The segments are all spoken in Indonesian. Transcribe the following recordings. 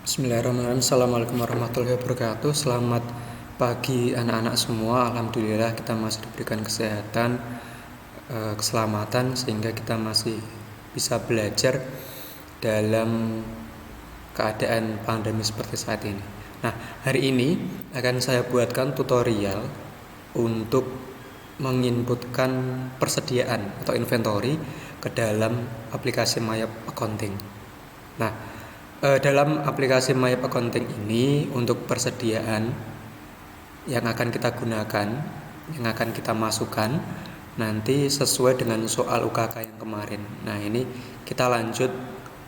Bismillahirrahmanirrahim. Assalamualaikum warahmatullahi wabarakatuh. Selamat pagi anak-anak semua. Alhamdulillah kita masih diberikan kesehatan, keselamatan sehingga kita masih bisa belajar dalam keadaan pandemi seperti saat ini. Nah, hari ini akan saya buatkan tutorial untuk menginputkan persediaan atau inventory ke dalam aplikasi My Accounting. Nah, dalam aplikasi My Accounting ini untuk persediaan yang akan kita gunakan, yang akan kita masukkan nanti sesuai dengan soal UKK yang kemarin. Nah, ini kita lanjut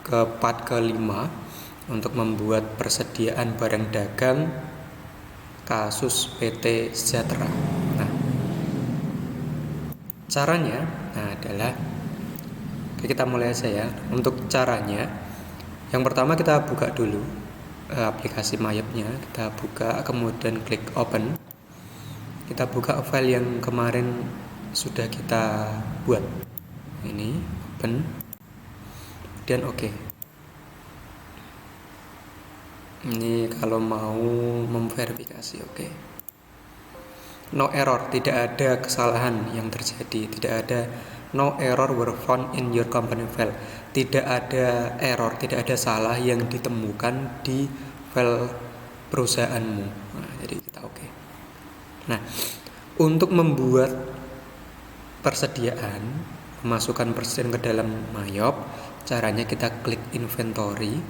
ke part kelima untuk membuat persediaan barang dagang kasus PT Sejahtera. Nah, caranya adalah kita mulai aja ya. Untuk caranya, yang pertama kita buka dulu aplikasi Mayapnya, kita buka kemudian klik open. Kita buka file yang kemarin sudah kita buat. Ini open. Kemudian oke. Ini kalau mau memverifikasi oke. No error, tidak ada kesalahan yang terjadi, tidak ada no error were found in your company file. Tidak ada error, tidak ada salah yang ditemukan di file perusahaanmu. Nah, jadi kita oke. Nah, untuk membuat persediaan, memasukkan persediaan ke dalam Mayop, caranya kita klik inventory,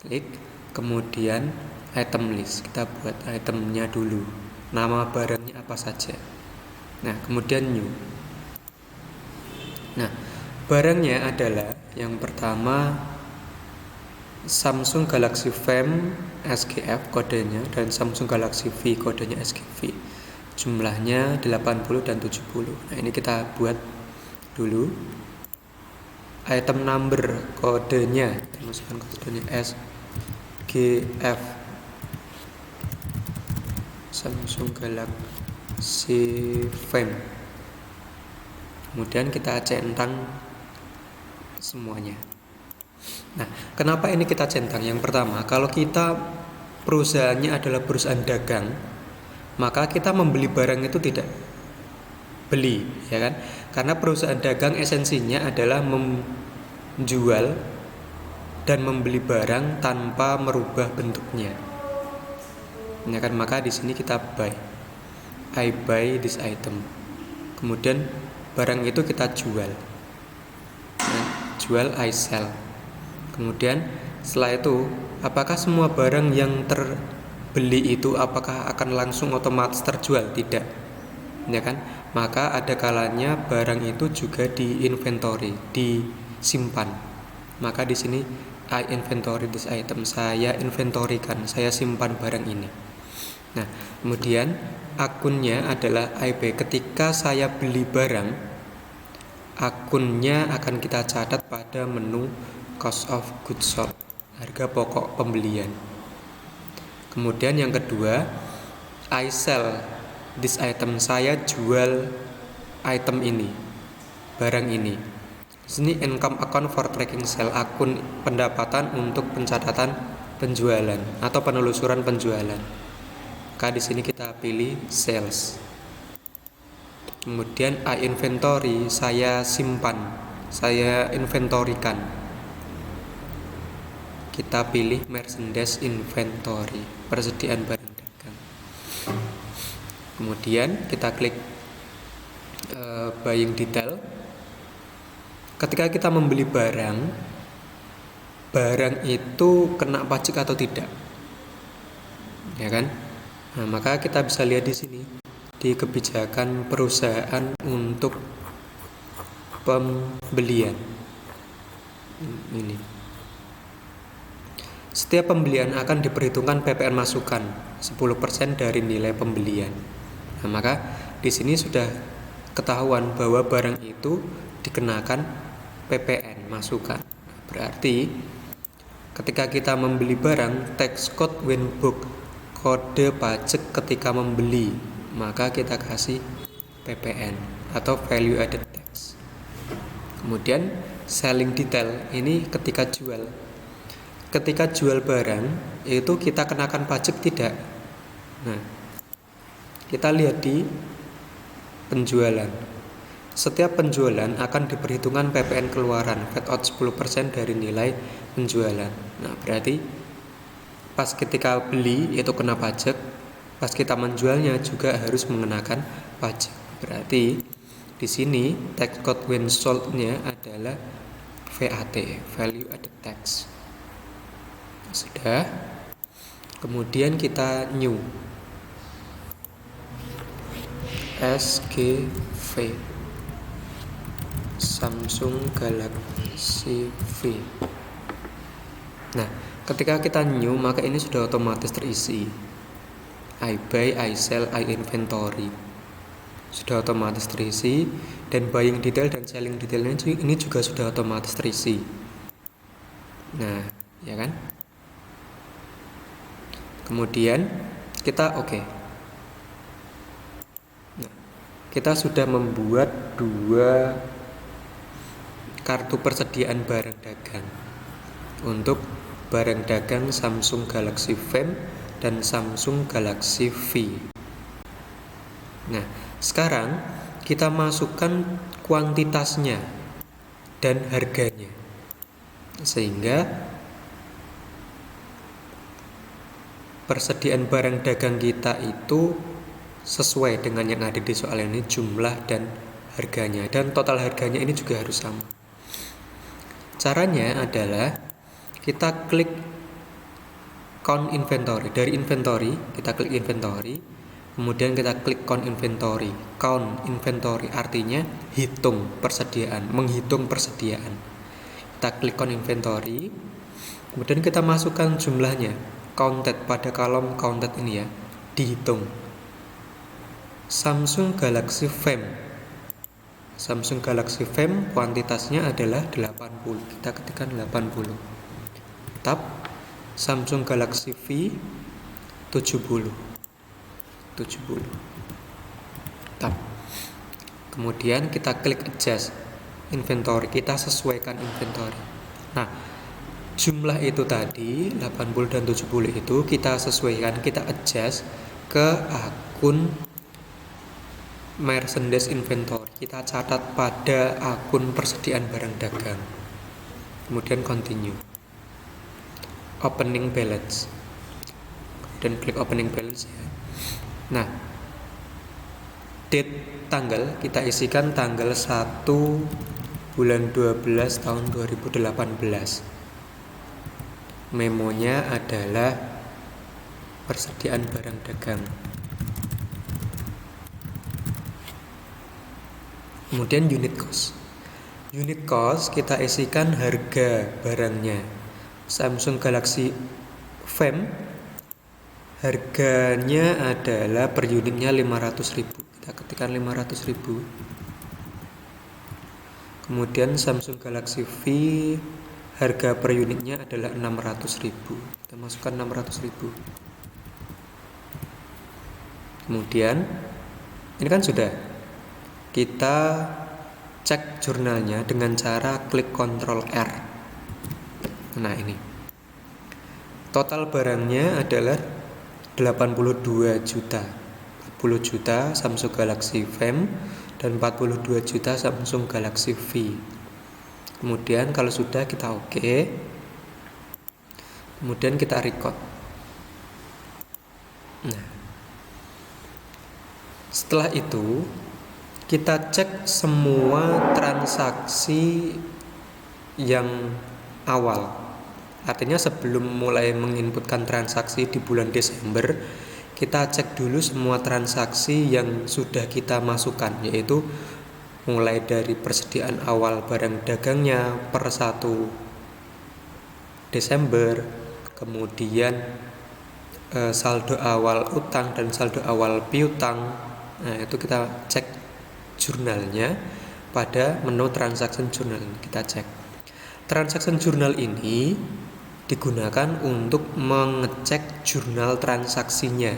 klik, kemudian item list. Kita buat itemnya dulu, nama barangnya apa saja. Nah, kemudian new. Nah, barangnya adalah yang pertama Samsung Galaxy Fame SGF kodenya dan Samsung Galaxy V kodenya SGV. Jumlahnya 80 dan 70. Nah, ini kita buat dulu. Item number kodenya, kita masukkan kodenya SGF Samsung Galaxy Fame. Kemudian kita centang semuanya. Nah, kenapa ini kita centang? Yang pertama, kalau kita perusahaannya adalah perusahaan dagang, maka kita membeli barang itu tidak beli, ya kan? Karena perusahaan dagang esensinya adalah menjual dan membeli barang tanpa merubah bentuknya. Ya kan? Maka di sini kita buy. I buy this item. Kemudian barang itu kita jual. Nah, jual I sell. Kemudian setelah itu, apakah semua barang yang terbeli itu apakah akan langsung otomatis terjual? Tidak, ya kan? Maka ada kalanya barang itu juga di inventory, disimpan. Maka di sini I inventory this item, saya inventorikan, saya simpan barang ini. Nah, kemudian akunnya adalah IB. Ketika saya beli barang, akunnya akan kita catat pada menu cost of goods sold, harga pokok pembelian. Kemudian yang kedua, I sell this item, saya jual item ini, barang ini. Di sini income account for tracking sale, akun pendapatan untuk pencatatan penjualan atau penelusuran penjualan. Maka di sini kita pilih sales. Kemudian I inventory, saya simpan, saya inventorikan. Kita pilih merchandise inventory, persediaan barang dagang. Kemudian kita klik buying detail. Ketika kita membeli barang itu kena pajak atau tidak, ya kan? Nah, maka kita bisa lihat di sini di kebijakan perusahaan untuk pembelian ini. Setiap pembelian akan diperhitungkan PPN masukan 10% dari nilai pembelian. Nah, maka di sini sudah ketahuan bahwa barang itu dikenakan PPN masukan. Berarti ketika kita membeli barang, tax code when book, kode pajak ketika membeli, maka kita kasih PPN atau value added tax. Kemudian selling detail, ini ketika jual. ketika jual barang itu kita kenakan pajak tidak? Nah, kita lihat di penjualan. Setiap penjualan akan diperhitungkan PPN keluaran, VAT out 10% dari nilai penjualan. Nah, berarti pas ketika beli itu kena pajak, pas kita menjualnya juga harus mengenakan pajak. Berarti di sini tax code when sold-nya adalah VAT, value added tax. Sudah. Kemudian kita new SGV Samsung Galaxy V. Nah, ketika kita new maka ini sudah otomatis terisi. I buy, I sell, I inventory. Sudah otomatis terisi, dan buying detail dan selling detailnya ini juga sudah otomatis terisi. Nah, ya kan? Kemudian kita oke. Nah, kita sudah membuat 2 kartu persediaan barang dagang untuk barang dagang Samsung Galaxy Fame dan Samsung Galaxy V. Nah, sekarang kita masukkan kuantitasnya dan harganya, sehingga persediaan barang dagang kita itu sesuai dengan yang ada di soal ini, jumlah dan harganya, dan total harganya ini juga harus sama. Caranya adalah kita klik count inventory. Dari inventory kita klik inventory, kemudian kita klik count inventory. Count inventory artinya hitung persediaan, menghitung persediaan. Kita klik count inventory, kemudian kita masukkan jumlahnya, counted, pada kolom counted ini ya, dihitung. Samsung Galaxy Fame. Samsung Galaxy Fame kuantitasnya adalah 80. Kita ketikkan 80. Tab Samsung Galaxy V 70. Tab. Kemudian kita klik adjust inventory, kita sesuaikan inventory. Nah, jumlah itu tadi 80 dan 70 itu kita sesuaikan, kita adjust ke akun merchandise inventory. Kita catat pada akun persediaan barang dagang. Kemudian continue. Opening balance. Dan klik opening balance ya. Nah, date tanggal kita isikan tanggal 1 bulan 12 tahun 2018. Memonya adalah persediaan barang dagang. Kemudian unit cost. Unit cost kita isikan harga barangnya. Samsung Galaxy Fame harganya adalah per unitnya 500.000. Kita ketikkan 500.000. Kemudian Samsung Galaxy V harga per unitnya adalah 600.000. Kita masukkan 600.000. Kemudian ini kan sudah. Kita cek jurnalnya dengan cara klik Ctrl R. Nah, ini. Total barangnya adalah 82 juta. 40 juta Samsung Galaxy Fame dan 42 juta Samsung Galaxy V. Kemudian kalau sudah kita oke. Kemudian kita record. Nah, setelah itu kita cek semua transaksi yang awal. Artinya sebelum mulai menginputkan transaksi di bulan Desember, kita cek dulu semua transaksi yang sudah kita masukkan, yaitu mulai dari persediaan awal barang dagangnya per 1 Desember, kemudian saldo awal utang dan saldo awal piutang. Nah, itu kita cek jurnalnya pada menu transaction journal. Kita cek transaction journal ini digunakan untuk mengecek jurnal transaksinya.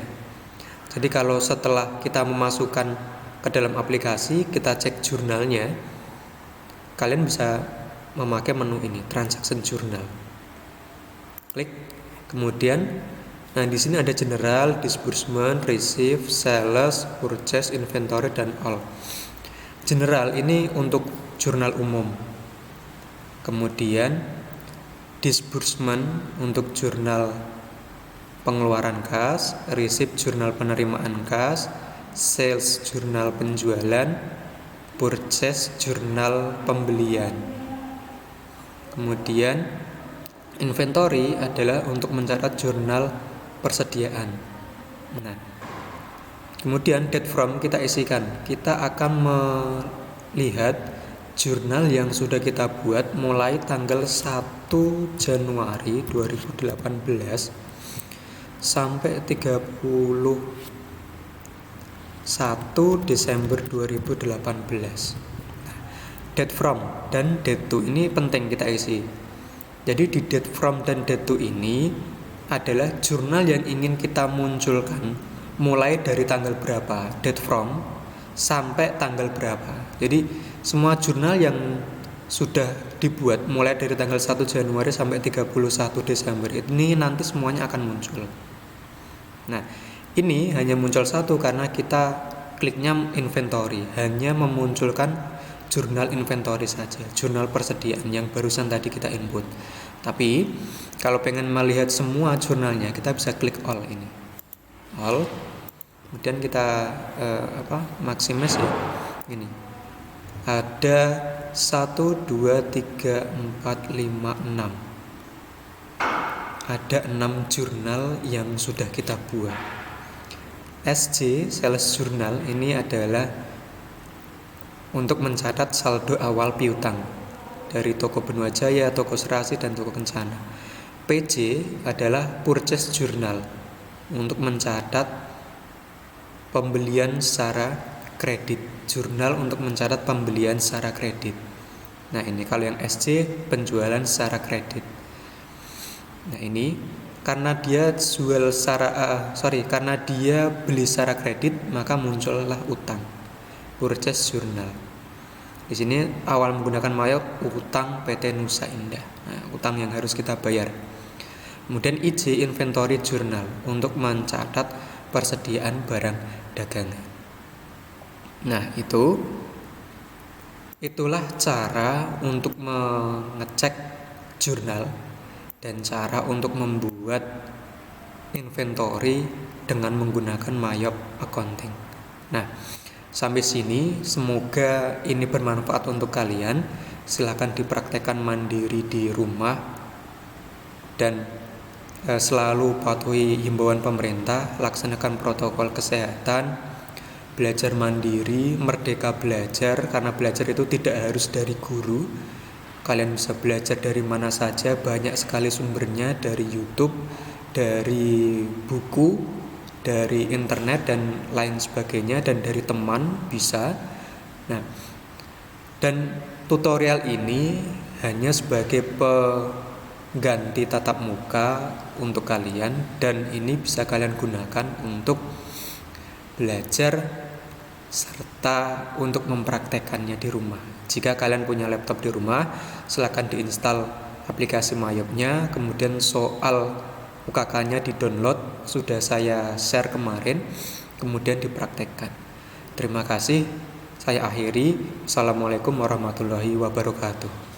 Jadi kalau setelah kita memasukkan ke dalam aplikasi, kita cek jurnalnya, kalian bisa memakai menu ini, transaction journal. Klik. Kemudian nah di sini ada general, disbursement, receive, sales, purchase, inventory dan all. General ini untuk jurnal umum. Kemudian disbursement untuk jurnal pengeluaran kas, receipt jurnal penerimaan kas, sales jurnal penjualan, purchase jurnal pembelian. Kemudian inventory adalah untuk mencatat jurnal persediaan. Nah, kemudian date from kita isikan. Kita akan melihat jurnal yang sudah kita buat mulai tanggal 1 Januari 2018 sampai 31 Desember 2018. Date from dan date to ini penting kita isi. Jadi di date from dan date to ini adalah jurnal yang ingin kita munculkan mulai dari tanggal berapa, date from sampai tanggal berapa. Jadi semua jurnal yang sudah dibuat mulai dari tanggal 1 Januari sampai 31 Desember ini nanti semuanya akan muncul. Nah, ini hanya muncul satu karena kita kliknya inventory, hanya memunculkan jurnal inventory saja, jurnal persediaan yang barusan tadi kita input. Tapi kalau pengen melihat semua jurnalnya, kita bisa klik all ini, all. Kemudian kita maximize ya, ini ada 1, 2, 3, 4, 5, 6. Ada 6 jurnal yang sudah kita buat. SJ, sales journal, ini adalah untuk mencatat saldo awal piutang dari toko Benua Jaya, toko Serasi, dan toko Kencana. PJ adalah purchase journal untuk mencatat pembelian secara kredit, jurnal untuk mencatat pembelian secara kredit. Nah ini kalau yang SJ penjualan secara kredit. Nah ini karena dia karena dia beli secara kredit maka muncullah utang, purchase journal. Di sini awal menggunakan mayop utang PT Nusa Indah. Nah, utang yang harus kita bayar. Kemudian IJ inventory journal untuk mencatat persediaan barang dagangan. Nah, itulah cara untuk mengecek jurnal dan cara untuk membuat inventory dengan menggunakan mayop accounting. Nah, sampai sini semoga ini bermanfaat untuk kalian. Silakan dipraktekkan mandiri di rumah dan selalu patuhi himbauan pemerintah, laksanakan protokol kesehatan, belajar mandiri, merdeka belajar, karena belajar itu tidak harus dari guru. Kalian bisa belajar dari mana saja, banyak sekali sumbernya, dari YouTube, dari buku, dari internet dan lain sebagainya, dan dari teman bisa. Nah, dan tutorial ini hanya sebagai pengganti tatap muka untuk kalian, dan ini bisa kalian gunakan untuk belajar serta untuk mempraktekannya di rumah. Jika kalian punya laptop di rumah, silakan diinstal aplikasi mayopnya, kemudian soal UKK-nya di-download, sudah saya share kemarin, kemudian dipraktekkan. Terima kasih, saya akhiri. Assalamualaikum warahmatullahi wabarakatuh.